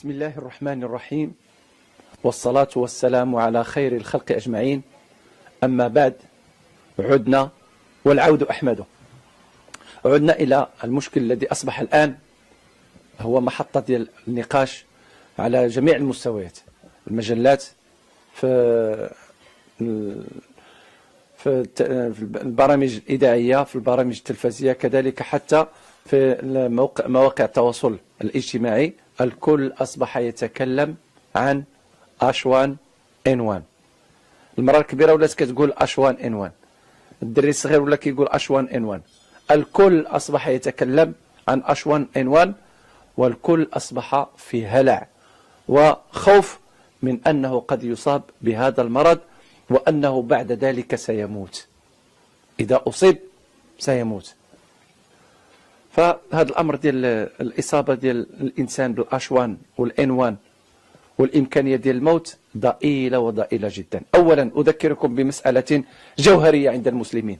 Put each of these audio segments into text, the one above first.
بسم الله الرحمن الرحيم، والصلاة والسلام على خير الخلق أجمعين. أما بعد، عدنا والعود أحمد. عدنا إلى المشكل الذي أصبح الآن هو محطة ديال النقاش على جميع المستويات، المجلات، في البرامج الإذاعية، في البرامج التلفزيونية، كذلك حتى في مواقع التواصل الاجتماعي. الكل أصبح يتكلم عن H1N1. المرأة الكبيرة ولات كتقول H1N1، الدري الصغير ولا كيقول H1N1. الكل أصبح يتكلم عن H1N1، والكل أصبح في هلع وخوف من أنه قد يصاب بهذا المرض، وأنه بعد ذلك سيموت. إذا أصيب سيموت. فهذا الأمر ديال الإصابة ديال الإنسان بالH1 والN1 والإمكانية ديال الموت ضئيلة وضئيلة جدا. أولا أذكركم بمسألة جوهرية عند المسلمين،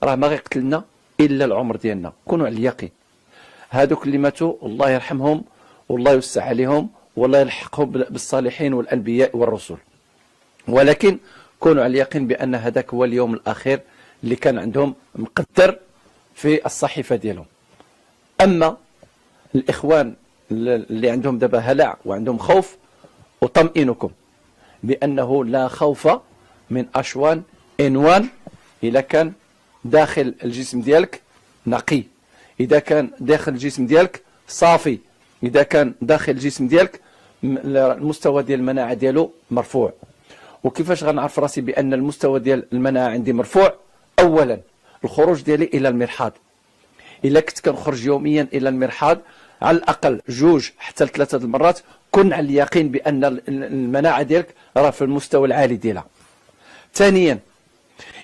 راه ما غيقتلنا إلا العمر ديالنا. كونوا على اليقين، هذوك اللي ماتوا الله يرحمهم والله يوسع عليهم والله يلحقهم بالصالحين والأنبياء والرسل، ولكن كونوا على اليقين بأن هذاك هو اليوم الأخير اللي كان عندهم مقدر في الصحيفة ديالهم. أما الإخوان اللي عندهم دابا هلع وعندهم خوف، أطمئنكم بأنه لا خوف من H1N1 إذا كان داخل الجسم ديالك نقي، إذا كان داخل الجسم ديالك صافي، إذا كان داخل الجسم ديالك المستوى ديال المناعة ديالو مرفوع. وكيفاش غنعرف راسي بأن المستوى ديال المناعة عندي مرفوع؟ أولا الخروج ديالي إلى المرحاض. إلا كنت كنخرج يوميا إلى المرحاض على الأقل 2 حتى 3 المرات، كن على اليقين بأن المناعة ديالك راه في المستوى العالي ديالها. ثانيا،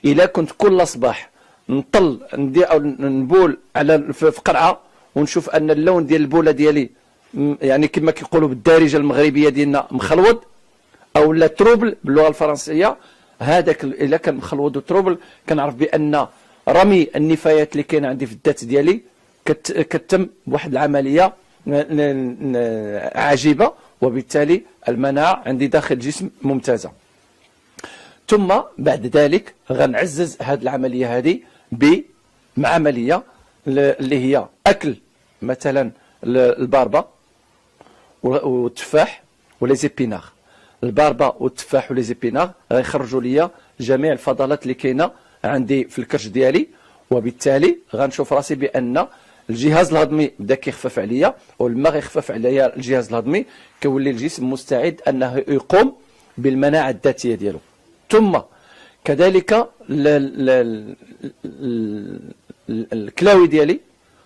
إلا كنت كل صباح نطل أو نبول على في قرعة ونشوف أن اللون ديال البولة ديالي يعني كما كيقولوا بالدارجة المغربية ديالنا مخلوط أو لا تروبل باللغة الفرنسية، هذاك إلا كان مخلوط وتروبل كنعرف بأن رمي النفايات اللي كاين عندي في الذات ديالي كتم بواحد العملية عجيبة، وبالتالي المناعة عندي داخل الجسم ممتازة. ثم بعد ذلك غنعزز هذه العملية هذه بعملية اللي هي أكل مثلا الباربة والتفاح وليزيبيناغ. الباربة والتفاح وليزيبيناغ غيخرجوا لي جميع الفضلات اللي كاينه عندي في الكرش ديالي، وبالتالي غنشوف راسي بأن الجهاز الهضمي بدا كيخفف عليا، ولما غيخفف عليا الجهاز الهضمي كيولي الجسم مستعد أنه يقوم بالمناعة الذاتية ديالو. ثم كذلك الكلاوي ديالي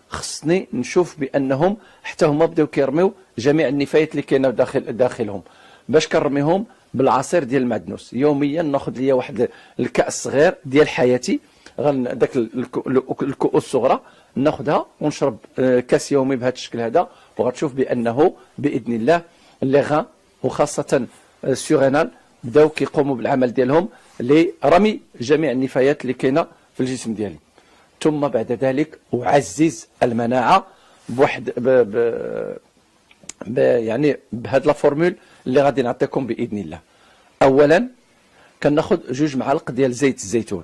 خصني نشوف بأنهم حتى هما بداو كيرميو جميع النفايات اللي كاينه داخلهم، باش كنرميهم بالعصير ديال المعدنوس. يوميا ناخذ ليا واحد الكأس صغير ديال حياتي، داك الكؤوس الصغرى ناخذها ونشرب كاس يومي بهذا الشكل هذا، وغتشوف بأنه بإذن الله لي غان وخاصة السيغينال بداو كيقوموا بالعمل ديالهم لرمي جميع النفايات اللي كاينه في الجسم ديالي. ثم بعد ذلك أعزز المناعة بواحد يعني بهذا لا فورمول اللي غادي نعطيكم بإذن الله. أولا كناخذ 2 معالق ديال زيت الزيتون،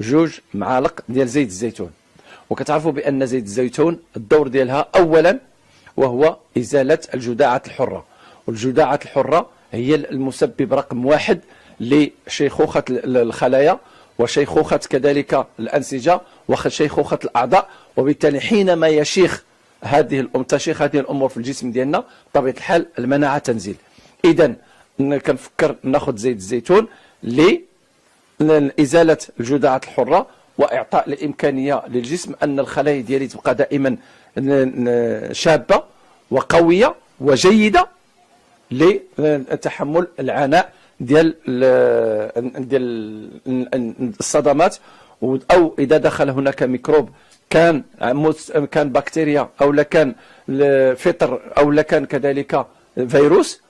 2 معالق ديال زيت الزيتون. وكتعرفوا بأن زيت الزيتون الدور ديالها أولا وهو إزالة الجداعات الحرة، والجداعات الحرة هي المسبب رقم 1 لشيخوخة الخلايا وشيخوخة كذلك الأنسجة وشيخوخة الأعضاء. وبالتالي حينما يشيخ تشيخ هذه الأمور في الجسم ديالنا بطبيعة الحال المناعة تنزل. إذا كنفكر ناخذ زيت الزيتون لإزالة الجداعات الحرة وإعطاء الإمكانية للجسم أن الخلايا ديالي تبقى دائما شابة وقوية وجيدة لتحمل العناء ديال الصدمات، أو إذا دخل هناك ميكروب كان بكتيريا أو كان فطر أو كان كذلك فيروس،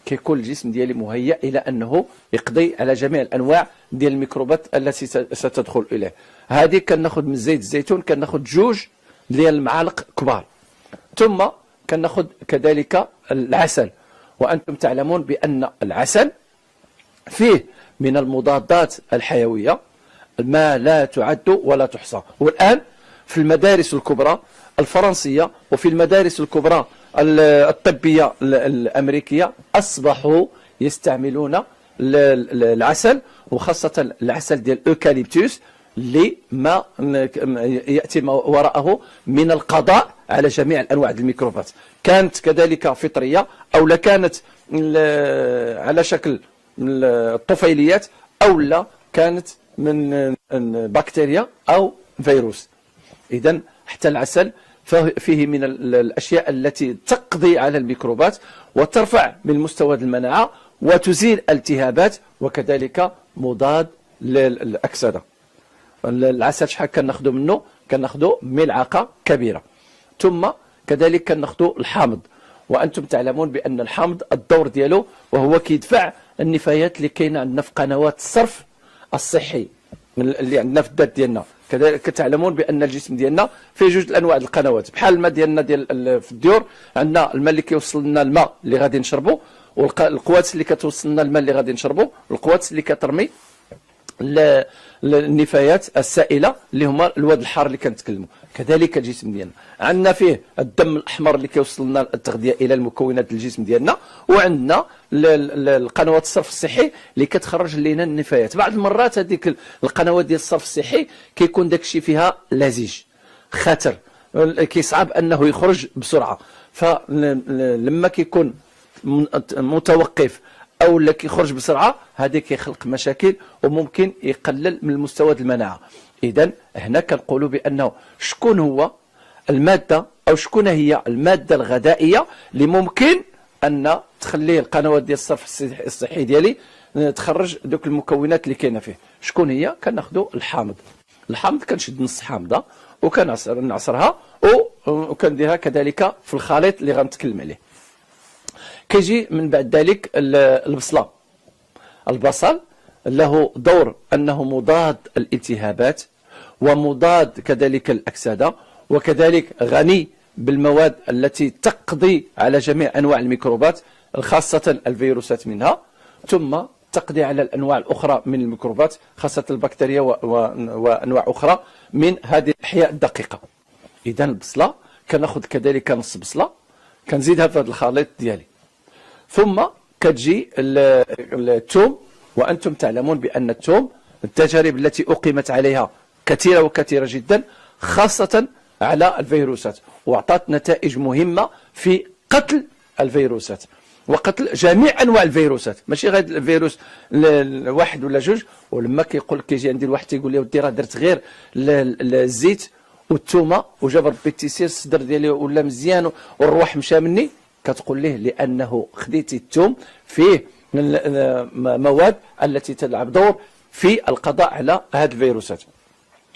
كيكون الجسم ديالي مهيأ إلى أنه يقضي على جميع الأنواع ديال الميكروبات التي ستدخل إليه. هذه كناخذ من زيت الزيتون كناخذ 2 ديال المعالق كبار. ثم كناخذ كذلك العسل، وأنتم تعلمون بأن العسل فيه من المضادات الحيوية ما لا تعد ولا تحصى. والآن في المدارس الكبرى الفرنسية وفي المدارس الكبرى الطبية الأمريكية أصبحوا يستعملون العسل، وخاصة العسل ديال الأوكاليبتوس لما يأتي وراءه من القضاء على جميع الأنواع الميكروبات، كانت كذلك فطرية أو لا كانت على شكل الطفيليات أو لا كانت من بكتيريا أو فيروس. إذن حتى العسل فيه من الأشياء التي تقضي على الميكروبات وترفع من مستوى المناعة وتزيل الالتهابات، وكذلك مضاد للأكسدة. العسل شحال كناخذوا منه؟ كناخذوا ملعقة كبيرة. ثم كذلك كناخذوا الحامض، وأنتم تعلمون بأن الحامض الدور ديالو وهو كيدفع النفايات اللي كاينه عندنا في قنوات الصرف الصحي اللي عندنا في الذات ديالنا. كذلك تعلمون بأن الجسم ديالنا فيه جوج الأنواع القنوات، بحال الماء ديالنا ديال في الديور عندنا الماء اللي كيوصل لنا الماء اللي غادي نشربوا، والقوات اللي كتوصل لنا الماء اللي غادي نشربوا، والقوات اللي كترمي النفايات السائله اللي هما الواد الحار اللي كنتكلموا. كذلك الجسم ديالنا عندنا فيه الدم الاحمر اللي كيوصل لنا التغذيه الى المكونات الجسم ديالنا، وعندنا القنوات الصرف الصحي اللي كتخرج لنا النفايات. بعض المرات هذيك القنوات ديال الصرف الصحي كيكون داكشي فيها لزيج خطر، كيصعب انه يخرج بسرعه، فلما كيكون متوقف او لا كيخرج بسرعه هذا كيخلق مشاكل وممكن يقلل من مستوى المناعه. اذا هنا كنقولوا بانه شكون هو الماده او شكون هي الماده الغذائيه اللي ممكن ان تخلي القنوات ديال الصرف الصحي ديالي تخرج دوك المكونات اللي كاينه فيه. شكون هي؟ كناخذوا الحامض. الحامض كنشد نص حامضه وكنعصرها وكنديرها كذلك في الخليط اللي غنتكلم عليه. كيجي من بعد ذلك البصله. البصل له دور انه مضاد الالتهابات ومضاد كذلك الاكسده، وكذلك غني بالمواد التي تقضي على جميع انواع الميكروبات خاصه الفيروسات منها، ثم تقضي على الانواع الاخرى من الميكروبات خاصه البكتيريا وانواع اخرى من هذه الاحياء الدقيقه. اذا البصله كناخذ كذلك نص بصله كنزيدها في هذا الخليط ديالي. ثم كتجي الثوم، وأنتم تعلمون بأن الثوم التجارب التي أقيمت عليها كثيرة وكثيرة جدا خاصة على الفيروسات، وأعطت نتائج مهمة في قتل الفيروسات وقتل جميع أنواع الفيروسات، ماشي غير الفيروس واحد ولا جوج. ولما كيجي عندي الواحد تيقول لي ودي راه درت غير الزيت والثومه وجاب ربي تيسير الصدر ديالي ولا مزيان والروح مشى مني، كتقول ليه لأنه خديتي الثوم فيه مواد التي تلعب دور في القضاء على هذه الفيروسات.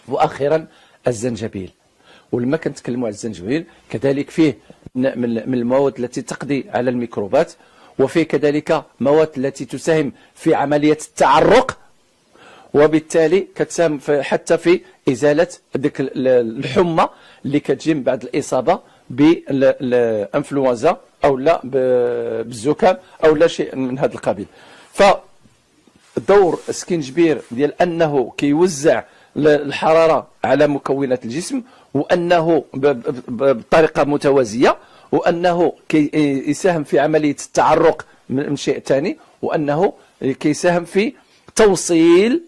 وأخيرا الزنجبيل، ولما كنتكلموا على الزنجبيل كذلك فيه من المواد التي تقضي على الميكروبات، وفيه كذلك مواد التي تساهم في عملية التعرق، وبالتالي كتساهم حتى في إزالة ديك الحمى اللي كتجي من بعد الإصابة بالانفلونزا او لا بالزكام او لا شيء من هذا القبيل. فدور السكينجبير ديال انه كيوزع الحراره على مكونات الجسم، وانه بطريقه متوازيه، وانه يساهم في عمليه التعرق من شيء ثاني، وانه كيساهم في توصيل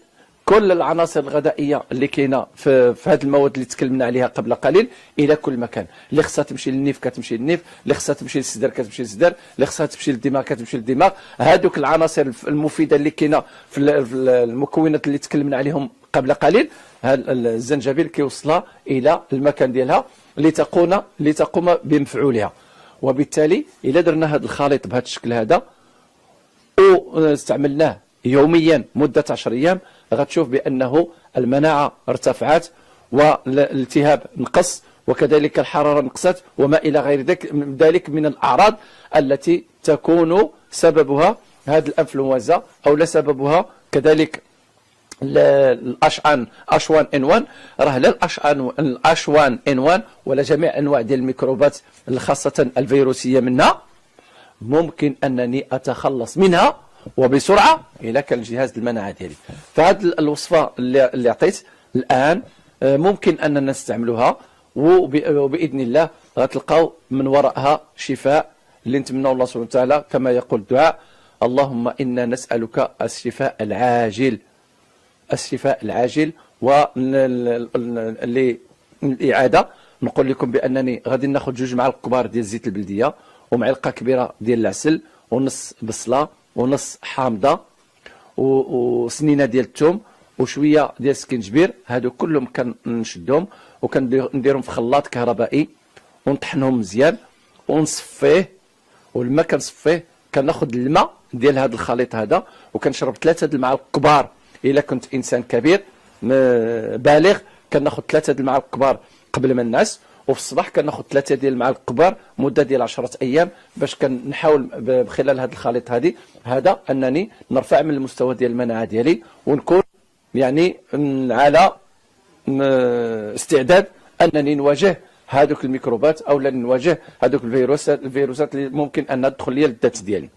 كل العناصر الغذائيه اللي كاينه في هذه المواد اللي تكلمنا عليها قبل قليل الى كل مكان. اللي خصها تمشي للنيف كتمشي للنيف، اللي خصها تمشي للصدر كتمشي للصدر، اللي خصها تمشي للدماغ كتمشي للدماغ. هذوك العناصر المفيده اللي كاينه في المكونات اللي تكلمنا عليهم قبل قليل، الزنجبيل كيوصلها الى المكان ديالها لتقوم بمفعولها. وبالتالي الا درنا هذا الخليط بهذا الشكل هذا واستعملناه يوميا مده 10 ايام، غتشوف بأنه المناعة ارتفعت والالتهاب نقص وكذلك الحرارة نقصت وما إلى غير ذلك من الأعراض التي تكون سببها هذه الأنفلونزا أو لا سببها كذلك الاشعان اشوان ان 1 راه لا الاشوان ان 1 ولا جميع انواع ديال الميكروبات خاصه الفيروسيه منها ممكن انني اتخلص منها وبسرعه الى كان جهاز المناعه ديالي. فهذه الوصفه اللي عطيت الان ممكن اننا نستعملوها، وباذن الله غتلقاو من وراءها شفاء اللي نتمنى الله سبحانه وتعالى كما يقول الدعاء: اللهم انا نسالك الشفاء العاجل، الشفاء العاجل. والإعادة نقول لكم بأنني غادي ناخذ 2 معالق كبار ديال زيت البلدية ومعلقة كبيرة ديال العسل ونص بصلة ونص حامضة وسنينة ديال الثوم وشوية ديال السكنجبير. هادو كلهم كنشدهم وكنديرهم في خلاط كهربائي ونطحنهم مزيان ونصفيه، والماء كنصفيه كناخذ الماء ديال هذا الخليط هذا وكنشرب 3 المعالق كبار. إلا كنت إنسان كبير بالغ كناخذ 3 المعالق كبار قبل ما ننعس، وفي الصباح كناخذ 3 ديال المعالق كبار مده ديال 10 ايام باش كنحاول بخلال هذا الخليط هذا انني نرفع من المستوى ديال المناعه ديالي ونكون يعني على استعداد انني نواجه هذوك الميكروبات او نواجه هذوك الفيروسات اللي ممكن ان تدخل لي للذات ديالي.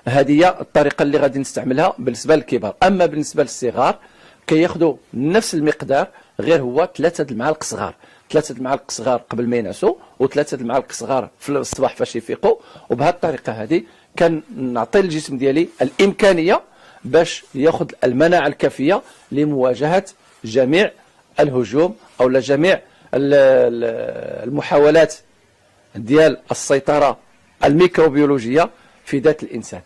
هذه هي الطريقه اللي غادي نستعملها بالنسبه للكبار. اما بالنسبه للصغار كياخذوا نفس المقدار، غير هو 3 المعالق صغار، 3 المعالق صغار قبل ما ينعسوا و3 المعالق صغار في الصباح فاش يفيقوا. وبهذه الطريقه هذه كنعطي للجسم ديالي الامكانيه باش ياخذ المناعه الكافيه لمواجهه جميع الهجوم او جميع المحاولات ديال السيطره الميكروبيولوجيه في ذات الانسان.